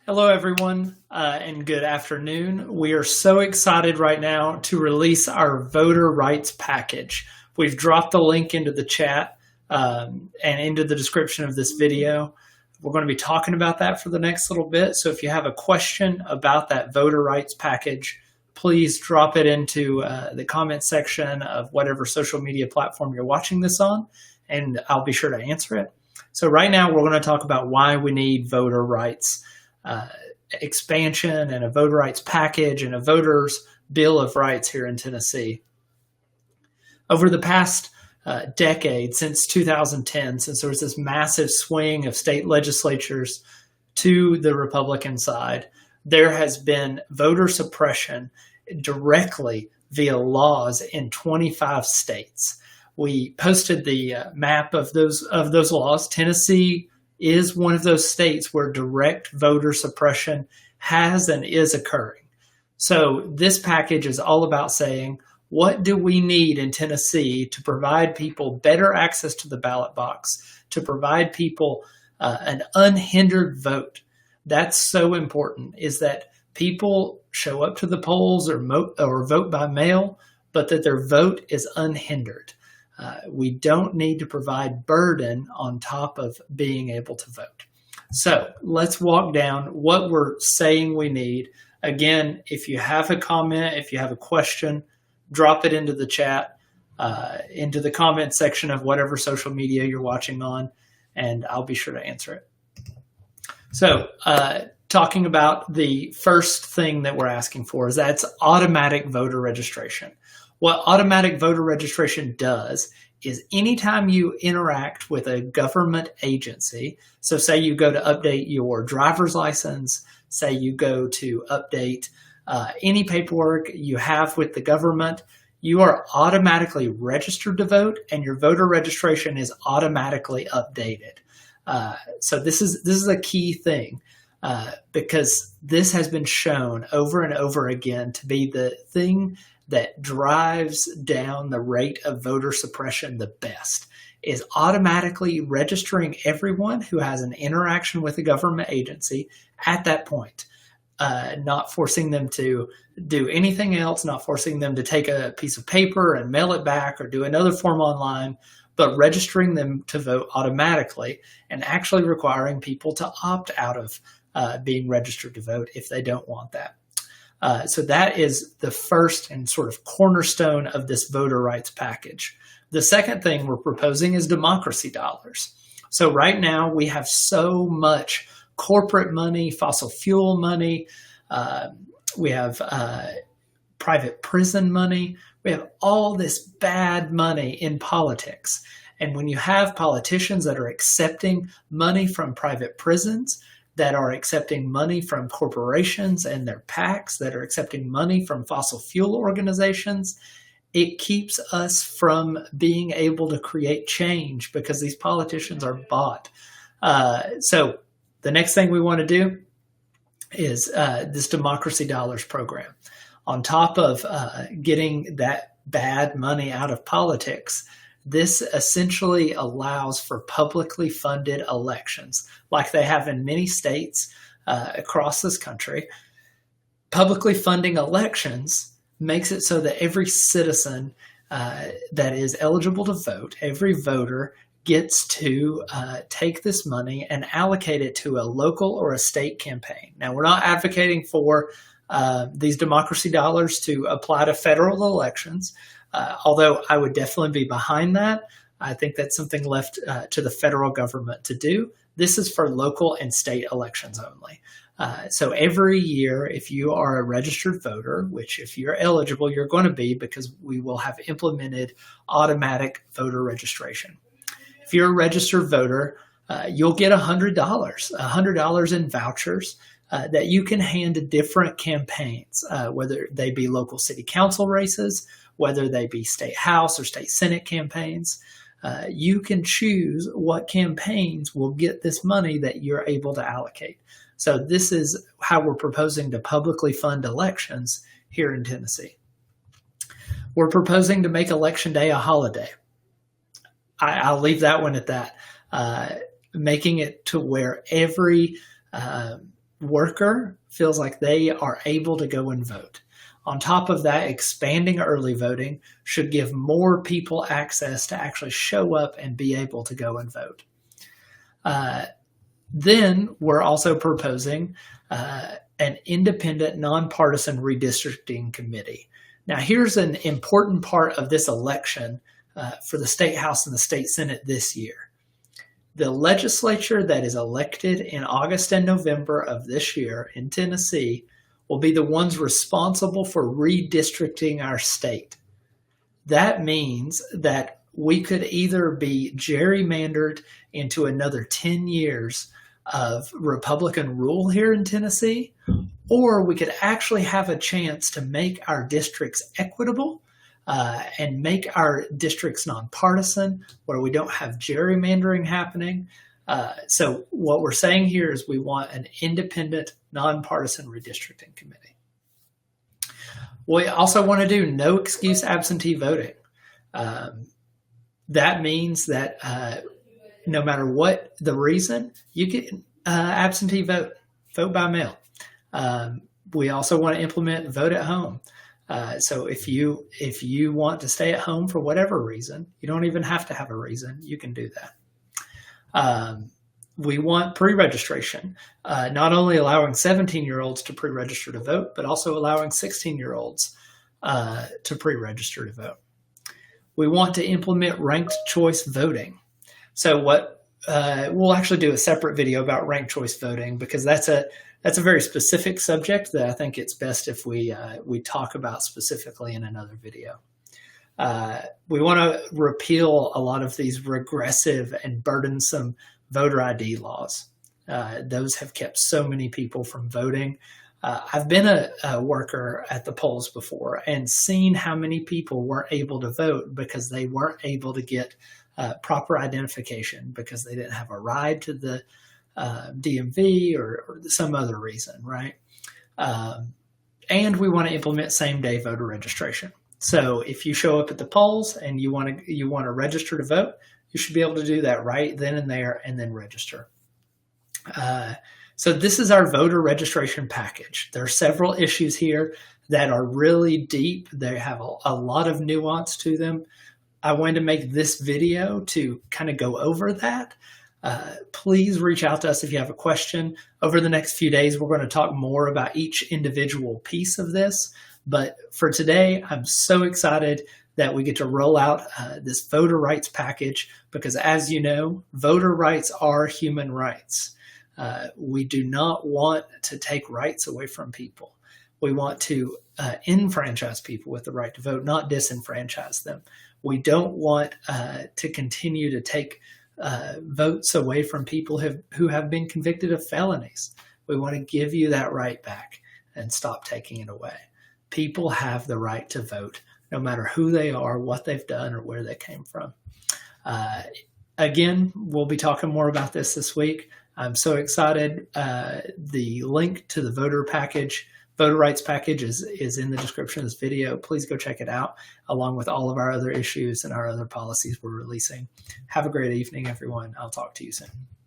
Hello, everyone, and good afternoon. We are so excited right now to release our voter rights package. We've dropped the link into the chat and into the description of this video. We're going to be talking about that for the next little bit. So if you have a question about that voter rights package, please drop it into the comment section of whatever social media platform you're watching this on, and I'll be sure to answer it. So right now, we're going to talk about why we need voter rights expansion and a voter rights package and a voters' bill of rights here in Tennessee. Over the past decade, since 2010, since there was this massive swing of state legislatures to the Republican side, there has been voter suppression directly via laws in 25 states. We posted the map of those laws. Tennessee is one of those states where direct voter suppression has and is occurring. So this package is all about saying, what do we need in Tennessee to provide people better access to the ballot box, to provide people an unhindered vote? That's so important, is that people show up to the polls or vote by mail, but that their vote is unhindered. We don't need to provide burden on top of being able to vote. So let's walk down what we're saying we need. Again, if you have a comment, if you have a question, drop it into the chat, into the comment section of whatever social media you're watching on, and I'll be sure to answer it. So talking about the first thing that we're asking for is that's automatic voter registration. What automatic voter registration does is anytime you interact with a government agency, so say you go to update your driver's license, say you go to update any paperwork you have with the government, you are automatically registered to vote and your voter registration is automatically updated. So this is a key thing because this has been shown over and over again to be the thing that drives down the rate of voter suppression the best, is automatically registering everyone who has an interaction with a government agency at that point, not forcing them to do anything else, not forcing them to take a piece of paper and mail it back or do another form online, but registering them to vote automatically and actually requiring people to opt out of being registered to vote if they don't want that. So that is the first and sort of cornerstone of this voter rights package. The second thing we're proposing is democracy dollars. So right now we have so much corporate money, fossil fuel money, we have private prison money, we have all this bad money in politics. And when you have politicians that are accepting money from private prisons, that are accepting money from corporations and their PACs, that are accepting money from fossil fuel organizations, it keeps us from being able to create change because these politicians are bought. So the next thing we want to do is this democracy dollars program. On top of getting that bad money out of politics, this essentially allows for publicly funded elections, like they have in many states across this country. Publicly funding elections makes it so that every citizen that is eligible to vote, every voter gets to take this money and allocate it to a local or a state campaign. Now, we're not advocating for these democracy dollars to apply to federal elections, although I would definitely be behind that. I think that's something left to the federal government to do. This is for local and state elections only. So every year, if you are a registered voter, which if you're eligible, you're going to be because we will have implemented automatic voter registration. If you're a registered voter, you'll get $100 in vouchers that you can hand to different campaigns, whether they be local city council races, whether they be state house or state senate campaigns. You can choose what campaigns will get this money that you're able to allocate. So this is how we're proposing to publicly fund elections here in Tennessee. We're proposing to make Election Day a holiday. I'll leave that one at that. Making it to where every worker feels like they are able to go and vote. On top of that, expanding early voting should give more people access to actually show up and be able to go and vote. Then we're also proposing an independent, nonpartisan redistricting committee. Now, here's an important part of this election for the State House and the State Senate this year. The legislature that is elected in August and November of this year in Tennessee will be the ones responsible for redistricting our state. That means that we could either be gerrymandered into another 10 years of Republican rule here in Tennessee, or we could actually have a chance to make our districts equitable and make our districts nonpartisan, where we don't have gerrymandering happening. So what we're saying here is we want an independent, nonpartisan redistricting committee. We also want to do no excuse absentee voting. That means that no matter what the reason, you can absentee vote by mail. We also want to implement vote at home. So if you want to stay at home for whatever reason, you don't even have to have a reason. You can do that. We want pre-registration, not only allowing 17-year-olds to pre-register to vote, but also allowing 16-year-olds to pre-register to vote. We want to implement ranked choice voting. So what we'll actually do a separate video about ranked choice voting, because that's a very specific subject that I think it's best if we talk about specifically in another video. We want to repeal a lot of these regressive and burdensome voter ID laws. Those have kept so many people from voting. I've been a worker at the polls before and seen how many people weren't able to vote because they weren't able to get proper identification, because they didn't have a ride to the DMV or some other reason, right? And we want to implement same-day voter registration. So if you show up at the polls and you want to register to vote, you should be able to do that right then and there and then register. So this is our voter registration package. There are several issues here that are really deep. They have a lot of nuance to them. I wanted to make this video to kind of go over that. Please reach out to us if you have a question. Over the next few days, we're going to talk more about each individual piece of this. But for today, I'm so excited that we get to roll out this voter rights package, because as you know, voter rights are human rights. We do not want to take rights away from people. We want to enfranchise people with the right to vote, not disenfranchise them. We don't want to continue to take votes away from people who have been convicted of felonies. We want to give you that right back and stop taking it away. People have the right to vote, no matter who they are, what they've done, or where they came from. Again, we'll be talking more about this week. I'm so excited. The link to the voter rights package is in the description of this video. Please go check it out, along with all of our other issues and our other policies we're releasing. Have a great evening, everyone. I'll talk to you soon.